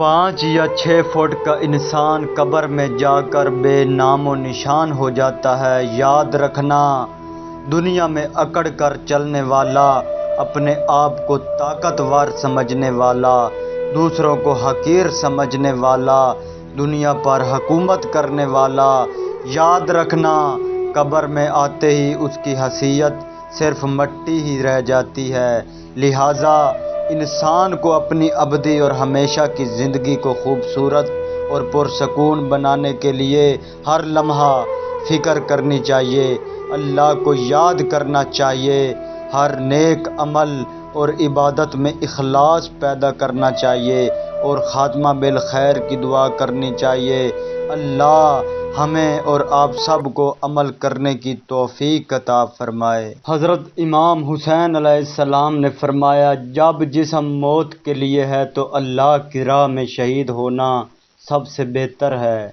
5 یا 6 فٹ کا انسان قبر میں جا کر بے نام و نشان ہو جاتا ہے۔ یاد رکھنا، دنیا میں اکڑ کر چلنے والا، اپنے آپ کو طاقتور سمجھنے والا، دوسروں کو حقیر سمجھنے والا، دنیا پر حکومت کرنے والا، یاد رکھنا قبر میں آتے ہی اس کی حیثیت صرف مٹی ہی رہ جاتی ہے۔ لہٰذا انسان کو اپنی ابدی اور ہمیشہ کی زندگی کو خوبصورت اور پرسکون بنانے کے لیے ہر لمحہ فکر کرنی چاہیے، اللہ کو یاد کرنا چاہیے، ہر نیک عمل اور عبادت میں اخلاص پیدا کرنا چاہیے اور خاتمہ بالخیر کی دعا کرنی چاہیے۔ اللہ ہمیں اور آپ سب کو عمل کرنے کی توفیق عطا فرمائے۔ حضرت امام حسین علیہ السلام نے فرمایا، جب جسم موت کے لیے ہے تو اللہ کی راہ میں شہید ہونا سب سے بہتر ہے۔